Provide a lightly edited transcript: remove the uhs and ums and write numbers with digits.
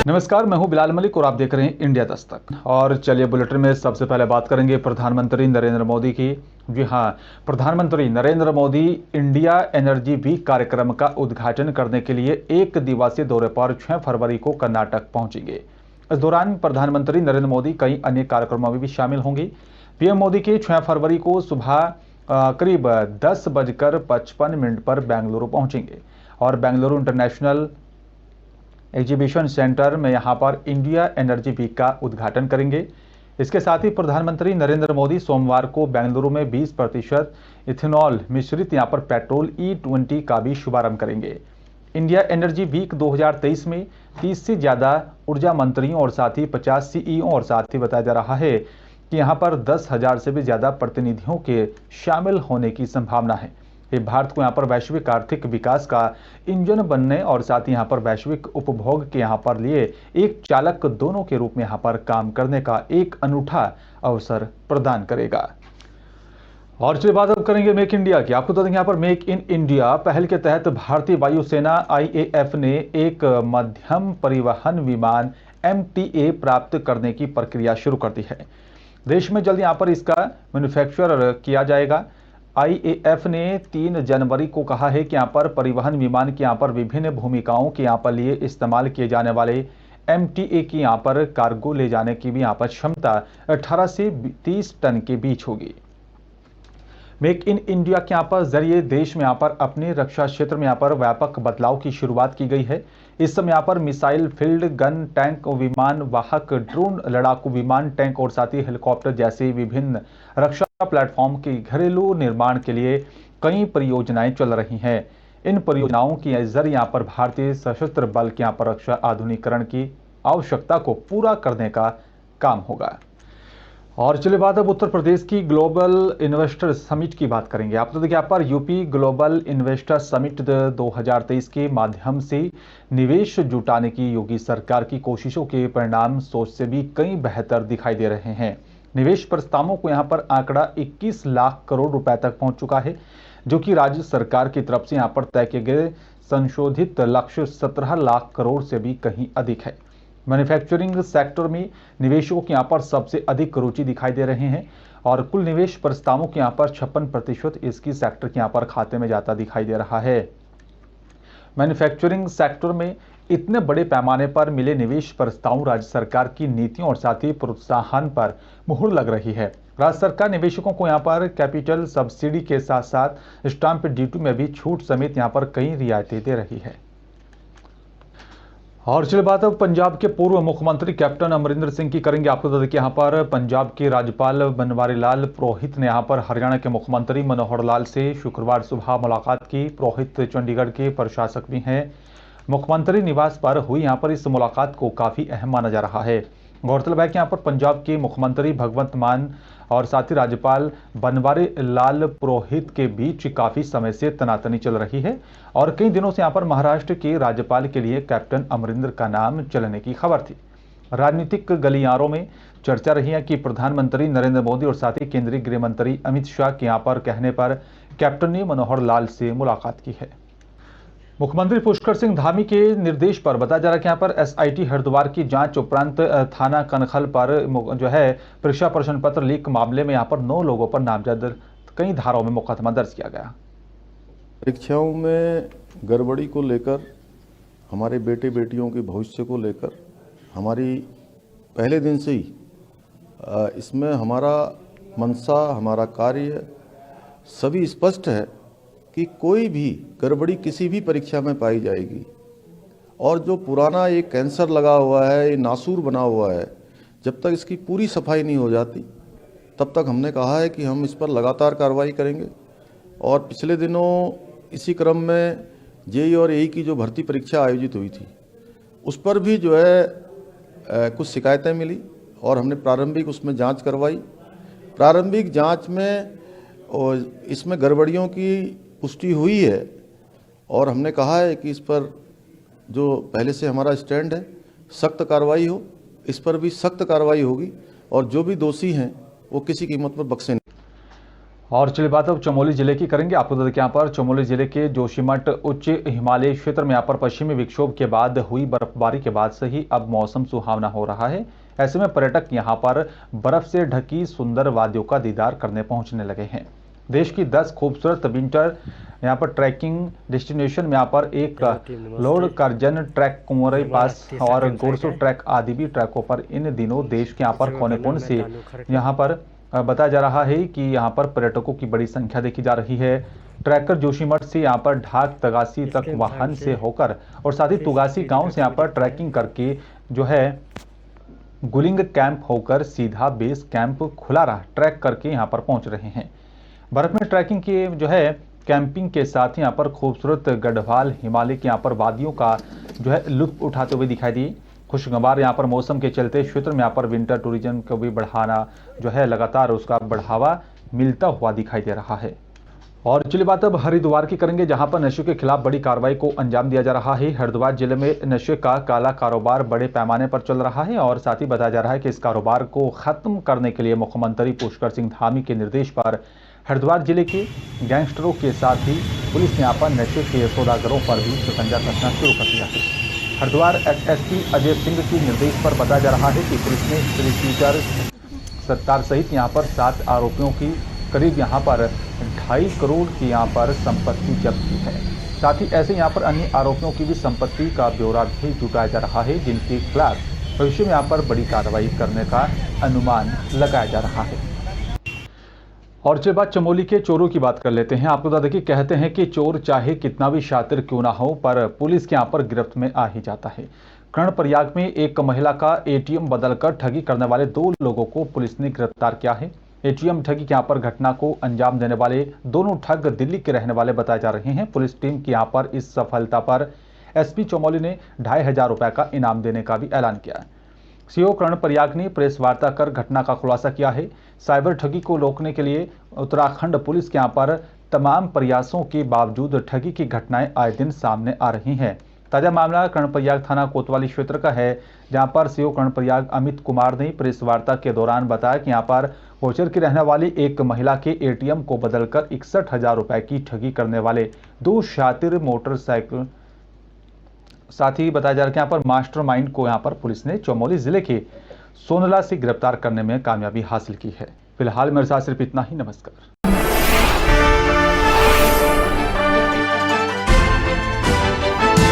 नमस्कार, मैं हूं बिलाल मलिक और आप देख रहे हैं इंडिया दस्तक। और चलिए बुलेटिन में सबसे पहले बात करेंगे प्रधानमंत्री नरेंद्र मोदी की। जी हां, प्रधानमंत्री Narendra Modi India energy week कार्यक्रम का उद्घाटन करने के लिए एक दिवसीय दौरे पर 6 फरवरी को कर्नाटक पहुंचेंगे। इस दौरान प्रधानमंत्री नरेंद्र मोदी कई अन्य कार्यक्रमों में भी शामिल होंगे। पीएम मोदी के 6 फरवरी को सुबह करीब 10:55 पर बेंगलुरु पहुंचेंगे और बेंगलुरु इंटरनेशनल एग्जीबिशन सेंटर में यहां पर इंडिया एनर्जी वीक का उद्घाटन करेंगे। इसके साथ ही प्रधानमंत्री नरेंद्र मोदी सोमवार को बेंगलुरु में 20% इथेनॉल मिश्रित यहां पर पेट्रोल E20 का भी शुभारंभ करेंगे। इंडिया एनर्जी वीक 2023 में 30 से ज्यादा ऊर्जा मंत्रियों और साथ ही 50 CEO और साथ ही बताया जा रहा है कि यहां पर 10,000 से भी ज्यादा प्रतिनिधियों के शामिल होने की संभावना है। ये भारत को यहाँ पर वैश्विक आर्थिक विकास का इंजन बनने और साथ ही यहाँ पर वैश्विक उपभोग के यहाँ पर लिए एक चालक दोनों के रूप में यहाँ पर काम करने का एक अनूठा अवसर प्रदान करेगा। और चलिए बात अब करेंगे मेक इंडिया की। आपको बता देंगे यहाँ पर मेक इन इंडिया पहल के तहत भारतीय वायुसेना IAF ने एक मध्यम परिवहन विमान MTA प्राप्त करने की प्रक्रिया शुरू कर दी है। देश में जल्द यहाँ पर इसका मैन्युफैक्चर किया जाएगा। IAF ने 3 जनवरी को कहा है कि यहाँ पर परिवहन विमान की यहाँ पर विभिन्न भूमिकाओं के यहाँ पर लिए इस्तेमाल किए जाने वाले MTA की यहाँ पर कार्गो ले जाने की भी यहाँ पर क्षमता 18 से 30 टन के बीच होगी। मेक इन इंडिया के यहाँ पर जरिए देश में यहाँ पर अपने रक्षा क्षेत्र में यहाँ पर व्यापक बदलाव की शुरुआत की गई है। इस समय यहाँ पर मिसाइल, फील्ड गन, टैंक, विमान वाहक, ड्रोन, लड़ाकू विमान, टैंक और साथ ही हेलीकॉप्टर जैसे विभिन्न रक्षा प्लेटफॉर्म के घरेलू निर्माण के लिए कई परियोजनाएं चल रही हैं। इन परियोजनाओं के जरिए यहाँ पर भारतीय सशस्त्र बल के यहाँ पर रक्षा आधुनिकीकरण की आवश्यकता को पूरा करने का काम होगा। और चलिए बात अब उत्तर प्रदेश की ग्लोबल इन्वेस्टर समिट की बात करेंगे। आप तो देखिए यहाँ पर यूपी ग्लोबल इन्वेस्टर समिट 2023 के माध्यम से निवेश जुटाने की योगी सरकार की कोशिशों के परिणाम सोच से भी कई बेहतर दिखाई दे रहे हैं। निवेश प्रस्तावों को यहाँ पर आंकड़ा 21 लाख करोड़ रुपए तक पहुंच चुका है, जो कि राज्य सरकार की तरफ से यहाँ पर तय किए गए संशोधित लक्ष्य 17 लाख करोड़ से भी कहीं अधिक है। मैन्युफैक्चरिंग सेक्टर में निवेशकों की यहाँ पर सबसे अधिक रुचि दिखाई दे रहे हैं और कुल निवेश प्रस्तावों के यहाँ पर 56% इसकी सेक्टर के यहाँ पर खाते में जाता दिखाई दे रहा है। मैन्युफैक्चरिंग सेक्टर में इतने बड़े पैमाने पर मिले निवेश प्रस्ताव राज्य सरकार की नीतियों और साथ ही प्रोत्साहन पर मुहर लग रही है। राज्य सरकार निवेशकों को यहाँ पर कैपिटल सब्सिडी के साथ साथ स्टाम्प ड्यूटी में भी छूट समेत यहाँ पर कई रियायतें दे रही है। और चलिए बात अब पंजाब के पूर्व मुख्यमंत्री कैप्टन अमरिंदर सिंह की करेंगे। आपको बता दें कि यहाँ पर पंजाब के राज्यपाल बनवारी लाल पुरोहित ने यहाँ पर हरियाणा के मुख्यमंत्री मनोहर लाल से शुक्रवार सुबह मुलाकात की। पुरोहित चंडीगढ़ के प्रशासक भी हैं। मुख्यमंत्री निवास पर हुई यहाँ पर इस मुलाकात को काफी अहम माना जा रहा है। गौरतलब है कि यहाँ पर पंजाब के मुख्यमंत्री भगवंत मान और साथ ही राज्यपाल बनवारी लाल पुरोहित के बीच काफी समय से तनातनी चल रही है और कई दिनों से यहाँ पर महाराष्ट्र के राज्यपाल के लिए कैप्टन अमरिंदर का नाम चलने की खबर थी। राजनीतिक गलियारों में चर्चा रही है कि प्रधानमंत्री नरेंद्र मोदी और साथ ही केंद्रीय गृह मंत्री अमित शाह के यहाँ पर कहने पर कैप्टन ने मनोहर लाल से मुलाकात की है। मुख्यमंत्री पुष्कर सिंह धामी के निर्देश पर बताया जा रहा है कि यहाँ पर SIT हरिद्वार की जांच उपरांत थाना कनखल पर जो है परीक्षा प्रश्न पत्र लीक मामले में यहाँ पर 9 लोगों पर नामजद कई धाराओं में मुकदमा दर्ज किया गया। परीक्षाओं में गड़बड़ी को लेकर, हमारे बेटे बेटियों के भविष्य को लेकर हमारी पहले दिन से ही इसमें हमारा मंशा, हमारा कार्य सभी स्पष्ट है कि कोई भी गड़बड़ी किसी भी परीक्षा में पाई जाएगी और जो पुराना ये कैंसर लगा हुआ है, ये नासूर बना हुआ है, जब तक इसकी पूरी सफाई नहीं हो जाती तब तक हमने कहा है कि हम इस पर लगातार कार्रवाई करेंगे। और पिछले दिनों इसी क्रम में JEE और AE की जो भर्ती परीक्षा आयोजित हुई थी उस पर भी जो है कुछ शिकायतें मिली और हमने प्रारंभिक उसमें जांच करवाई। प्रारंभिक जांच में और इसमें गड़बड़ियों की पुष्टि हुई है और हमने कहा है कि इस पर जो पहले से हमारा स्टैंड है सख्त कार्रवाई हो, इस पर भी सख्त कार्रवाई होगी और जो भी दोषी हैं वो किसी कीमत पर बख्शे नहीं। और चलिए बात अब चमोली जिले की करेंगे। आपको बता दें कि यहाँ पर चमोली जिले के जोशीमठ उच्च हिमालय क्षेत्र में यहाँ पर पश्चिमी विक्षोभ के बाद हुई बर्फबारी के बाद से ही अब मौसम सुहावना हो रहा है। ऐसे में पर्यटक यहाँ पर बर्फ से ढकी सुंदर वादियों का दीदार करने पहुंचने लगे हैं। देश की 10 खूबसूरत विंटर यहाँ पर ट्रैकिंग डेस्टिनेशन में यहाँ पर एक लोड कर्जन ट्रैक, कुंवरई पास और गोरसो ट्रैक आदि भी ट्रैकों पर इन दिनों देश के यहाँ पर कोने कोने से यहाँ पर बताया जा रहा है कि यहाँ पर पर्यटकों की बड़ी संख्या देखी जा रही है। ट्रैकर जोशीमठ से यहाँ पर ढाक तगासी तक वाहन से होकर और साथ ही तुगासी गांव से यहाँ पर ट्रैकिंग करके जो है गुलिंग कैंप होकर सीधा बेस कैंप खुलारा ट्रैक करके यहाँ पर पहुंच रहे हैं। बर्फ में ट्रैकिंग की जो है कैंपिंग के साथ यहाँ पर खूबसूरत गढ़वाल हिमालय के यहाँ पर वादियों का जो है लुत्फ उठाते हुए दिखाई दिए। खुशगवार यहाँ पर मौसम के चलते क्षेत्र में यहाँ पर विंटर टूरिज्म को भी बढ़ाना जो है लगातार उसका बढ़ावा मिलता हुआ दिखाई दे रहा है। और चलिए बात अब हरिद्वार की करेंगे, जहां पर नशे के खिलाफ बड़ी कार्रवाई को अंजाम दिया जा रहा है। हरिद्वार जिले में नशे का काला कारोबार बड़े पैमाने पर चल रहा है और साथ ही बताया जा रहा है कि इस कारोबार को खत्म करने के लिए मुख्यमंत्री पुष्कर सिंह धामी के निर्देश पर हरिद्वार जिले के गैंगस्टरों के साथ ही पुलिस ने यहाँ पर नशे के सौदागरों पर भी शिकंजा कसना शुरू कर दिया है। हरिद्वार एसएसपी अजय सिंह के निर्देश पर बताया जा रहा है कि पुलिस ने श्री पीटर सत्तार सहित यहाँ पर 7 आरोपियों की करीब यहाँ पर 2.5 करोड़ की यहाँ पर संपत्ति जब्त की है। साथ ही ऐसे यहाँ पर अन्य आरोपियों की भी संपत्ति का ब्यौरा भी जुटाया जा रहा है, जिनके खिलाफ भविष्य में यहाँ पर बड़ी कार्रवाई करने का अनुमान लगाया जा रहा है। और चलिए बात चमोली के चोरों की बात कर लेते हैं। आपको बता दें कि कहते हैं कि चोर चाहे कितना भी शातिर क्यों ना हो, पर पुलिस के यहाँ पर गिरफ्त में आ ही जाता है। कर्णप्रयाग में एक महिला का एटीएम बदलकर ठगी करने वाले 2 लोगों को पुलिस ने गिरफ्तार किया है। एटीएम ठगी के यहाँ पर घटना को अंजाम देने वाले दोनों ठग दिल्ली के रहने वाले बताए जा रहे हैं। पुलिस टीम की यहाँ पर इस सफलता पर एसपी चमोली ने 2,500 रुपए का इनाम देने का भी ऐलान किया है। सीओ कर्णप्रयाग ने प्रेस वार्ता कर घटना का खुलासा किया है। साइबर ठगी को रोकने के लिए उत्तराखंड पुलिस के यहाँ पर तमाम प्रयासों के बावजूद ठगी की घटनाएं आए दिन सामने आ रही हैं। ताजा मामला कर्णप्रयाग थाना कोतवाली क्षेत्र का है, जहां पर सीओ कर्णप्रयाग अमित कुमार ने प्रेस वार्ता के दौरान बताया कि यहां पर कोचर की रहने वाली एक महिला के एटीएम को बदलकर 61,000 रुपए की ठगी करने वाले 2 शातिर मोटरसाइकिल, साथ ही बताया जा रहा है कि यहाँ पर मास्टरमाइंड को यहाँ पर पुलिस ने चमोली जिले के सोनला से गिरफ्तार करने में कामयाबी हासिल की है। फिलहाल मेरे साथ सिर्फ इतना ही। नमस्कार।